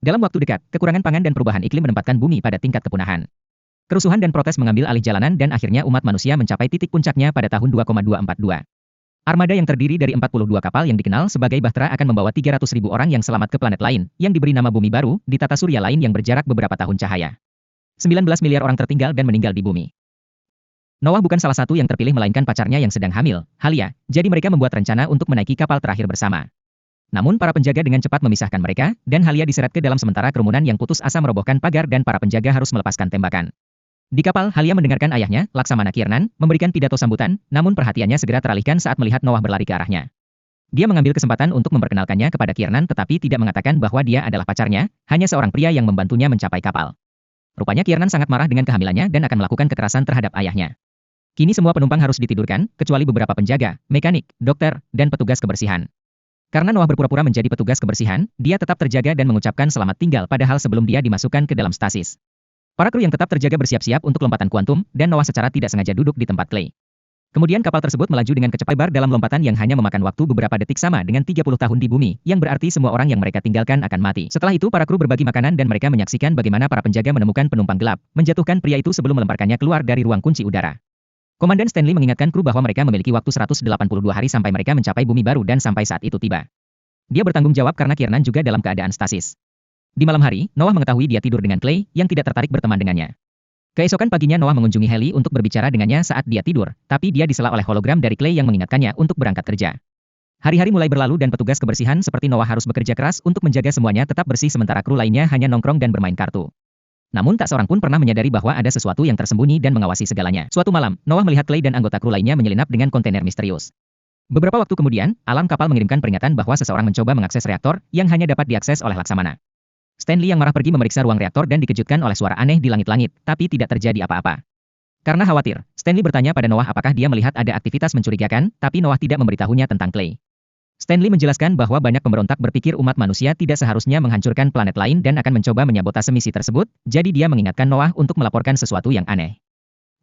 Dalam waktu dekat, kekurangan pangan dan perubahan iklim menempatkan bumi pada tingkat kepunahan. Kerusuhan dan protes mengambil alih jalanan dan akhirnya umat manusia mencapai titik puncaknya pada tahun 2,242. Armada yang terdiri dari 42 kapal yang dikenal sebagai Bahtera akan membawa 300.000 orang yang selamat ke planet lain, yang diberi nama bumi baru, di tata surya lain yang berjarak beberapa tahun cahaya. 19 miliar orang tertinggal dan meninggal di bumi. Noah bukan salah satu yang terpilih melainkan pacarnya yang sedang hamil, Halia, jadi mereka membuat rencana untuk menaiki kapal terakhir bersama. Namun para penjaga dengan cepat memisahkan mereka, dan Halia diseret ke dalam sementara kerumunan yang putus asa merobohkan pagar dan para penjaga harus melepaskan tembakan. Di kapal, Halia mendengarkan ayahnya, Laksamana Kiernan, memberikan pidato sambutan, namun perhatiannya segera teralihkan saat melihat Noah berlari ke arahnya. Dia mengambil kesempatan untuk memperkenalkannya kepada Kiernan tetapi tidak mengatakan bahwa dia adalah pacarnya, hanya seorang pria yang membantunya mencapai kapal. Rupanya Kiernan sangat marah dengan kehamilannya dan akan melakukan kekerasan terhadap ayahnya. Kini semua penumpang harus ditidurkan, kecuali beberapa penjaga, mekanik, dokter, dan petugas kebersihan. Karena Noah berpura-pura menjadi petugas kebersihan, dia tetap terjaga dan mengucapkan selamat tinggal padahal sebelum dia dimasukkan ke dalam stasis. Para kru yang tetap terjaga bersiap-siap untuk lompatan kuantum, dan Noah secara tidak sengaja duduk di tempat Clay. Kemudian kapal tersebut melaju dengan kecepatan lebar dalam lompatan yang hanya memakan waktu beberapa detik sama dengan 30 tahun di bumi, yang berarti semua orang yang mereka tinggalkan akan mati. Setelah itu para kru berbagi makanan dan mereka menyaksikan bagaimana para penjaga menemukan penumpang gelap, menjatuhkan pria itu sebelum melemparkannya keluar dari ruang kunci udara. Komandan Stanley mengingatkan kru bahwa mereka memiliki waktu 182 hari sampai mereka mencapai bumi baru dan sampai saat itu tiba. Dia bertanggung jawab karena Kiernan juga dalam keadaan stasis. Di malam hari, Noah mengetahui dia tidur dengan Clay, yang tidak tertarik berteman dengannya. Keesokan paginya Noah mengunjungi Haley untuk berbicara dengannya saat dia tidur, tapi dia disela oleh hologram dari Clay yang mengingatkannya untuk berangkat kerja. Hari-hari mulai berlalu dan petugas kebersihan seperti Noah harus bekerja keras untuk menjaga semuanya tetap bersih sementara kru lainnya hanya nongkrong dan bermain kartu. Namun tak seorang pun pernah menyadari bahwa ada sesuatu yang tersembunyi dan mengawasi segalanya. Suatu malam, Noah melihat Clay dan anggota kru lainnya menyelinap dengan kontainer misterius. Beberapa waktu kemudian, alarm kapal mengirimkan peringatan bahwa seseorang mencoba mengakses reaktor yang hanya dapat diakses oleh Laksamana. Stanley yang marah pergi memeriksa ruang reaktor dan dikejutkan oleh suara aneh di langit-langit, tapi tidak terjadi apa-apa. Karena khawatir, Stanley bertanya pada Noah apakah dia melihat ada aktivitas mencurigakan, tapi Noah tidak memberitahunya tentang Clay. Stanley menjelaskan bahwa banyak pemberontak berpikir umat manusia tidak seharusnya menghancurkan planet lain dan akan mencoba menyabotase misi tersebut, jadi dia mengingatkan Noah untuk melaporkan sesuatu yang aneh.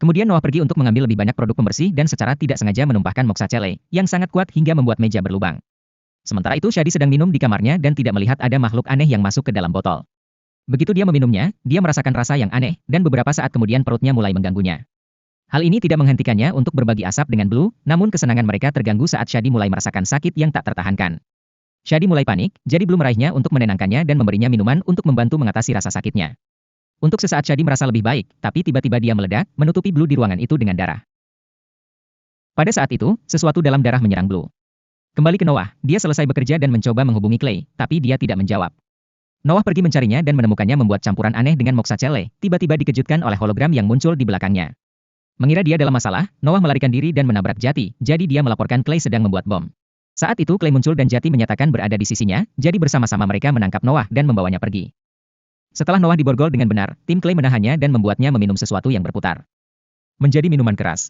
Kemudian Noah pergi untuk mengambil lebih banyak produk pembersih dan secara tidak sengaja menumpahkan Moxa Chele, yang sangat kuat hingga membuat meja berlubang. Sementara itu Shadi sedang minum di kamarnya dan tidak melihat ada makhluk aneh yang masuk ke dalam botol. Begitu dia meminumnya, dia merasakan rasa yang aneh, dan beberapa saat kemudian perutnya mulai mengganggunya. Hal ini tidak menghentikannya untuk berbagi asap dengan Blue, namun kesenangan mereka terganggu saat Shadi mulai merasakan sakit yang tak tertahankan. Shadi mulai panik, jadi Blue meraihnya untuk menenangkannya dan memberinya minuman untuk membantu mengatasi rasa sakitnya. Untuk sesaat Shadi merasa lebih baik, tapi tiba-tiba dia meledak, menutupi Blue di ruangan itu dengan darah. Pada saat itu, sesuatu dalam darah menyerang Blue. Kembali ke Noah, dia selesai bekerja dan mencoba menghubungi Clay, tapi dia tidak menjawab. Noah pergi mencarinya dan menemukannya membuat campuran aneh dengan Moxa Chele, tiba-tiba dikejutkan oleh hologram yang muncul di belakangnya. Mengira dia dalam masalah, Noah melarikan diri dan menabrak Jati, jadi dia melaporkan Clay sedang membuat bom. Saat itu Clay muncul dan Jati menyatakan berada di sisinya, jadi bersama-sama mereka menangkap Noah dan membawanya pergi. Setelah Noah diborgol dengan benar, tim Clay menahannya dan membuatnya meminum sesuatu yang berputar. Menjadi minuman keras.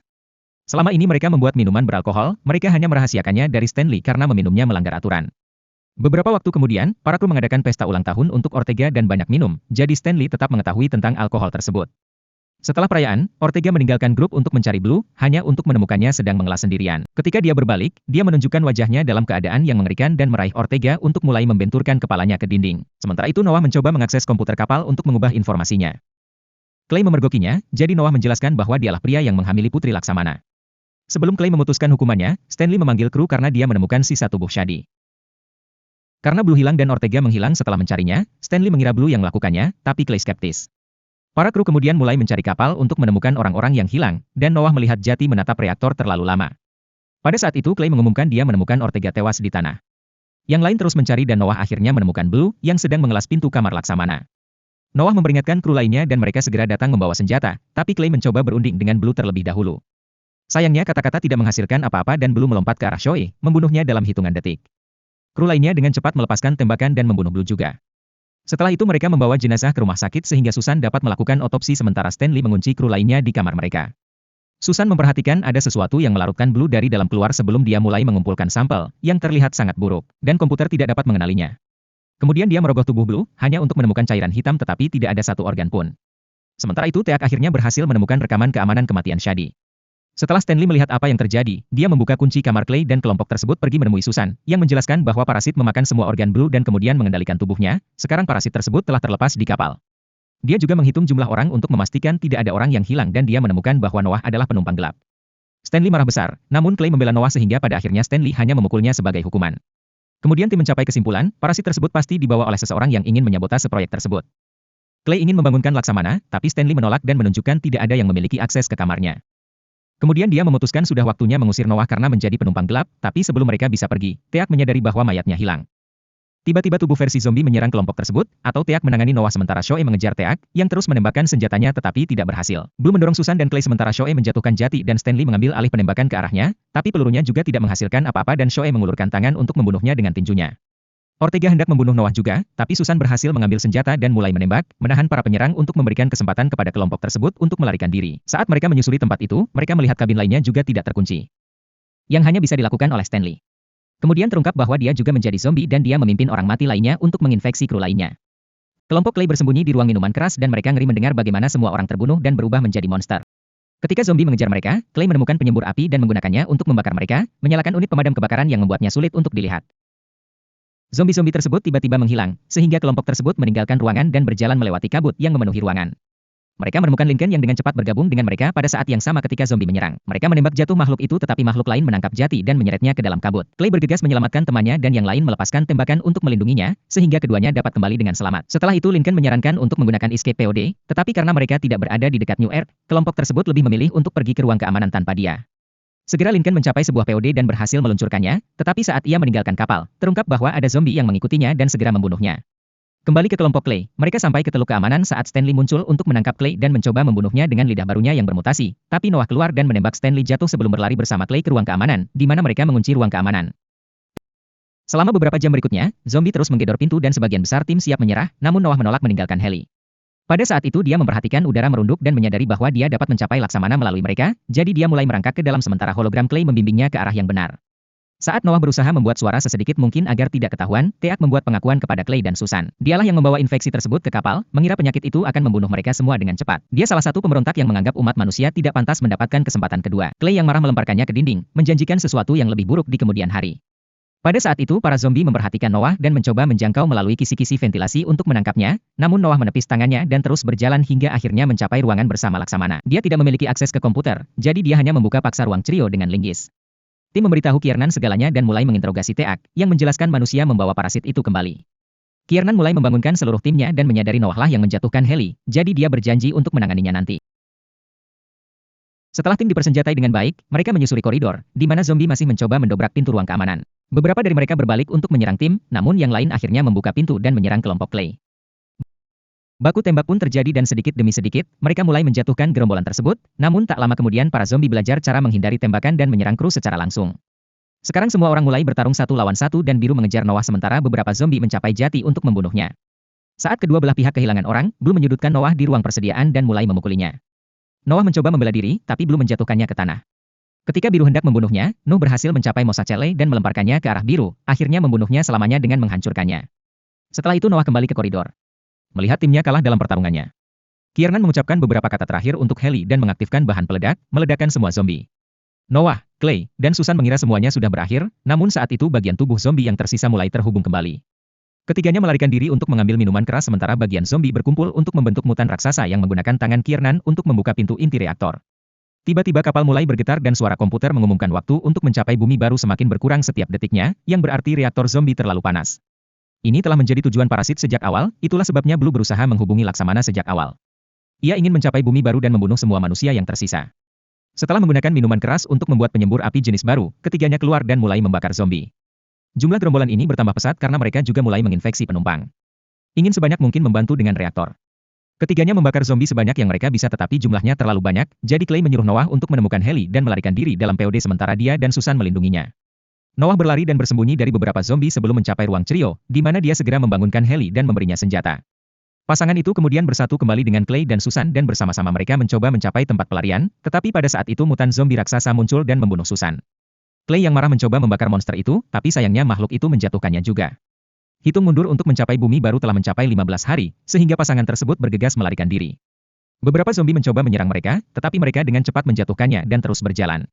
Selama ini mereka membuat minuman beralkohol, mereka hanya merahasiakannya dari Stanley karena meminumnya melanggar aturan. Beberapa waktu kemudian, para kru mengadakan pesta ulang tahun untuk Ortega dan banyak minum, jadi Stanley tetap mengetahui tentang alkohol tersebut. Setelah perayaan, Ortega meninggalkan grup untuk mencari Blue, hanya untuk menemukannya sedang mengelas sendirian. Ketika dia berbalik, dia menunjukkan wajahnya dalam keadaan yang mengerikan dan meraih Ortega untuk mulai membenturkan kepalanya ke dinding. Sementara itu Noah mencoba mengakses komputer kapal untuk mengubah informasinya. Clay memergokinya, jadi Noah menjelaskan bahwa dialah pria yang menghamili putri Laksamana. Sebelum Clay memutuskan hukumannya, Stanley memanggil kru karena dia menemukan sisa tubuh Shadi. Karena Blue hilang dan Ortega menghilang setelah mencarinya, Stanley mengira Blue yang melakukannya, tapi Clay skeptis. Para kru kemudian mulai mencari kapal untuk menemukan orang-orang yang hilang, dan Noah melihat Jati menatap reaktor terlalu lama. Pada saat itu Clay mengumumkan dia menemukan Ortega tewas di tanah. Yang lain terus mencari dan Noah akhirnya menemukan Blue, yang sedang mengelas pintu kamar Laksamana. Noah memperingatkan kru lainnya dan mereka segera datang membawa senjata, tapi Clay mencoba berunding dengan Blue terlebih dahulu. Sayangnya kata-kata tidak menghasilkan apa-apa dan Blue melompat ke arah Shoei, membunuhnya dalam hitungan detik. Kru lainnya dengan cepat melepaskan tembakan dan membunuh Blue juga. Setelah itu mereka membawa jenazah ke rumah sakit sehingga Susan dapat melakukan otopsi sementara Stanley mengunci kru lainnya di kamar mereka. Susan memperhatikan ada sesuatu yang melarutkan Blue dari dalam keluar sebelum dia mulai mengumpulkan sampel, yang terlihat sangat buruk, dan komputer tidak dapat mengenalinya. Kemudian dia merogoh tubuh Blue, hanya untuk menemukan cairan hitam tetapi tidak ada satu organ pun. Sementara itu Teak akhirnya berhasil menemukan rekaman keamanan kematian Shadi. Setelah Stanley melihat apa yang terjadi, dia membuka kunci kamar Clay dan kelompok tersebut pergi menemui Susan, yang menjelaskan bahwa parasit memakan semua organ Blue dan kemudian mengendalikan tubuhnya. Sekarang parasit tersebut telah terlepas di kapal. Dia juga menghitung jumlah orang untuk memastikan tidak ada orang yang hilang dan dia menemukan bahwa Noah adalah penumpang gelap. Stanley marah besar, namun Clay membela Noah sehingga pada akhirnya Stanley hanya memukulnya sebagai hukuman. Kemudian tim mencapai kesimpulan, parasit tersebut pasti dibawa oleh seseorang yang ingin menyabotase proyek tersebut. Clay ingin membangunkan Laksamana, tapi Stanley menolak dan menunjukkan tidak ada yang memiliki akses ke kamarnya. Kemudian dia memutuskan sudah waktunya mengusir Noah karena menjadi penumpang gelap, tapi sebelum mereka bisa pergi, Teak menyadari bahwa mayatnya hilang. Tiba-tiba tubuh versi zombie menyerang kelompok tersebut, atau Teak menangani Noah sementara Shoei mengejar Teak, yang terus menembakkan senjatanya tetapi tidak berhasil. Blue mendorong Susan dan Clay sementara Shoei menjatuhkan Jati dan Stanley mengambil alih penembakan ke arahnya, tapi pelurunya juga tidak menghasilkan apa-apa dan Shoei mengulurkan tangan untuk membunuhnya dengan tinjunya. Ortega hendak membunuh Noah juga, tapi Susan berhasil mengambil senjata dan mulai menembak, menahan para penyerang untuk memberikan kesempatan kepada kelompok tersebut untuk melarikan diri. Saat mereka menyusuri tempat itu, mereka melihat kabin lainnya juga tidak terkunci. Yang hanya bisa dilakukan oleh Stanley. Kemudian terungkap bahwa dia juga menjadi zombie dan dia memimpin orang mati lainnya untuk menginfeksi kru lainnya. Kelompok Clay bersembunyi di ruang minuman keras dan mereka ngeri mendengar bagaimana semua orang terbunuh dan berubah menjadi monster. Ketika zombie mengejar mereka, Clay menemukan penyembur api dan menggunakannya untuk membakar mereka, menyalakan unit pemadam kebakaran yang membuatnya sulit untuk dilihat. Zombie-zombie tersebut tiba-tiba menghilang, sehingga kelompok tersebut meninggalkan ruangan dan berjalan melewati kabut yang memenuhi ruangan. Mereka menemukan Lincoln yang dengan cepat bergabung dengan mereka pada saat yang sama ketika zombie menyerang. Mereka menembak jatuh makhluk itu tetapi makhluk lain menangkap Jati dan menyeretnya ke dalam kabut. Clay bergegas menyelamatkan temannya dan yang lain melepaskan tembakan untuk melindunginya, sehingga keduanya dapat kembali dengan selamat. Setelah itu Lincoln menyarankan untuk menggunakan escape POD, tetapi karena mereka tidak berada di dekat New Earth, kelompok tersebut lebih memilih untuk pergi ke ruang keamanan tanpa dia. Segera Lincoln mencapai sebuah POD dan berhasil meluncurkannya, tetapi saat ia meninggalkan kapal, terungkap bahwa ada zombie yang mengikutinya dan segera membunuhnya. Kembali ke kelompok Clay, mereka sampai ke teluk keamanan saat Stanley muncul untuk menangkap Clay dan mencoba membunuhnya dengan lidah barunya yang bermutasi, tapi Noah keluar dan menembak Stanley jatuh sebelum berlari bersama Clay ke ruang keamanan, di mana mereka mengunci ruang keamanan. Selama beberapa jam berikutnya, zombie terus menggedor pintu dan sebagian besar tim siap menyerah, namun Noah menolak meninggalkan heli. Pada saat itu dia memperhatikan udara merunduk dan menyadari bahwa dia dapat mencapai Laksamana melalui mereka, jadi dia mulai merangkak ke dalam sementara hologram Clay membimbingnya ke arah yang benar. Saat Noah berusaha membuat suara sesedikit mungkin agar tidak ketahuan, Teak membuat pengakuan kepada Clay dan Susan. Dialah yang membawa infeksi tersebut ke kapal, mengira penyakit itu akan membunuh mereka semua dengan cepat. Dia salah satu pemberontak yang menganggap umat manusia tidak pantas mendapatkan kesempatan kedua. Clay yang marah melemparkannya ke dinding, menjanjikan sesuatu yang lebih buruk di kemudian hari. Pada saat itu para zombie memperhatikan Noah dan mencoba menjangkau melalui kisi-kisi ventilasi untuk menangkapnya, namun Noah menepis tangannya dan terus berjalan hingga akhirnya mencapai ruangan bersama Laksamana. Dia tidak memiliki akses ke komputer, jadi dia hanya membuka paksa ruang Trio dengan linggis. Tim memberitahu Kiernan segalanya dan mulai menginterogasi Teak, yang menjelaskan manusia membawa parasit itu kembali. Kiernan mulai membangunkan seluruh timnya dan menyadari Noah lah yang menjatuhkan heli, jadi dia berjanji untuk menanganinya nanti. Setelah tim dipersenjatai dengan baik, mereka menyusuri koridor, di mana zombie masih mencoba mendobrak pintu ruang keamanan. Beberapa dari mereka berbalik untuk menyerang tim, namun yang lain akhirnya membuka pintu dan menyerang kelompok Clay. Baku tembak pun terjadi dan sedikit demi sedikit, mereka mulai menjatuhkan gerombolan tersebut, namun tak lama kemudian para zombie belajar cara menghindari tembakan dan menyerang kru secara langsung. Sekarang semua orang mulai bertarung satu lawan satu dan biru mengejar Noah sementara beberapa zombie mencapai Jati untuk membunuhnya. Saat kedua belah pihak kehilangan orang, Blue menyudutkan Noah di ruang persediaan dan mulai memukulinya. Noah mencoba membela diri, tapi Blue menjatuhkannya ke tanah. Ketika biru hendak membunuhnya, Nuh berhasil mencapai Mosachele dan melemparkannya ke arah biru, akhirnya membunuhnya selamanya dengan menghancurkannya. Setelah itu Noah kembali ke koridor. Melihat timnya kalah dalam pertarungannya, Kiernan mengucapkan beberapa kata terakhir untuk heli dan mengaktifkan bahan peledak, meledakkan semua zombie. Noah, Clay, dan Susan mengira semuanya sudah berakhir, namun saat itu bagian tubuh zombie yang tersisa mulai terhubung kembali. Ketiganya melarikan diri untuk mengambil minuman keras sementara bagian zombie berkumpul untuk membentuk mutan raksasa yang menggunakan tangan Kiernan untuk membuka pintu inti reaktor. Tiba-tiba kapal mulai bergetar dan suara komputer mengumumkan waktu untuk mencapai bumi baru semakin berkurang setiap detiknya, yang berarti reaktor zombie terlalu panas. Ini telah menjadi tujuan parasit sejak awal, itulah sebabnya Blue berusaha menghubungi Laksamana sejak awal. Ia ingin mencapai bumi baru dan membunuh semua manusia yang tersisa. Setelah menggunakan minuman keras untuk membuat penyembur api jenis baru, ketiganya keluar dan mulai membakar zombie. Jumlah gerombolan ini bertambah pesat karena mereka juga mulai menginfeksi penumpang. Ingin sebanyak mungkin membantu dengan reaktor. Ketiganya membakar zombie sebanyak yang mereka bisa tetapi jumlahnya terlalu banyak, jadi Clay menyuruh Noah untuk menemukan heli dan melarikan diri dalam POD sementara dia dan Susan melindunginya. Noah berlari dan bersembunyi dari beberapa zombie sebelum mencapai ruang Trio, di mana dia segera membangunkan heli dan memberinya senjata. Pasangan itu kemudian bersatu kembali dengan Clay dan Susan dan bersama-sama mereka mencoba mencapai tempat pelarian, tetapi pada saat itu mutan zombie raksasa muncul dan membunuh Susan. Clay yang marah mencoba membakar monster itu, tapi sayangnya makhluk itu menjatuhkannya juga. Hitung mundur untuk mencapai bumi baru telah mencapai 15 hari, sehingga pasangan tersebut bergegas melarikan diri. Beberapa zombie mencoba menyerang mereka, tetapi mereka dengan cepat menjatuhkannya dan terus berjalan.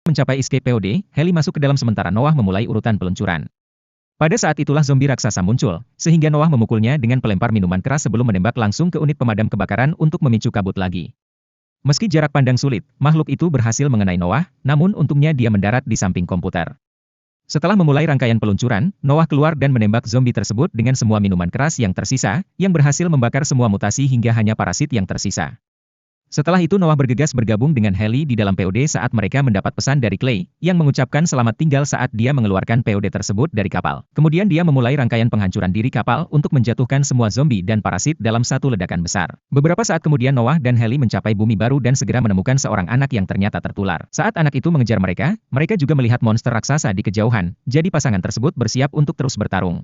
Mencapai escape POD, Heli masuk ke dalam sementara Noah memulai urutan peluncuran. Pada saat itulah zombie raksasa muncul, sehingga Noah memukulnya dengan pelempar minuman keras sebelum menembak langsung ke unit pemadam kebakaran untuk memicu kabut lagi. Meski jarak pandang sulit, makhluk itu berhasil mengenai Noah, namun untungnya dia mendarat di samping komputer. Setelah memulai rangkaian peluncuran, Noah keluar dan menembak zombie tersebut dengan semua minuman keras yang tersisa, yang berhasil membakar semua mutasi hingga hanya parasit yang tersisa. Setelah itu Noah bergegas bergabung dengan Heli di dalam POD saat mereka mendapat pesan dari Clay, yang mengucapkan selamat tinggal saat dia mengeluarkan POD tersebut dari kapal. Kemudian dia memulai rangkaian penghancuran diri kapal untuk menjatuhkan semua zombie dan parasit dalam satu ledakan besar. Beberapa saat kemudian Noah dan Heli mencapai bumi baru dan segera menemukan seorang anak yang ternyata tertular. Saat anak itu mengejar mereka, mereka juga melihat monster raksasa di kejauhan, jadi pasangan tersebut bersiap untuk terus bertarung.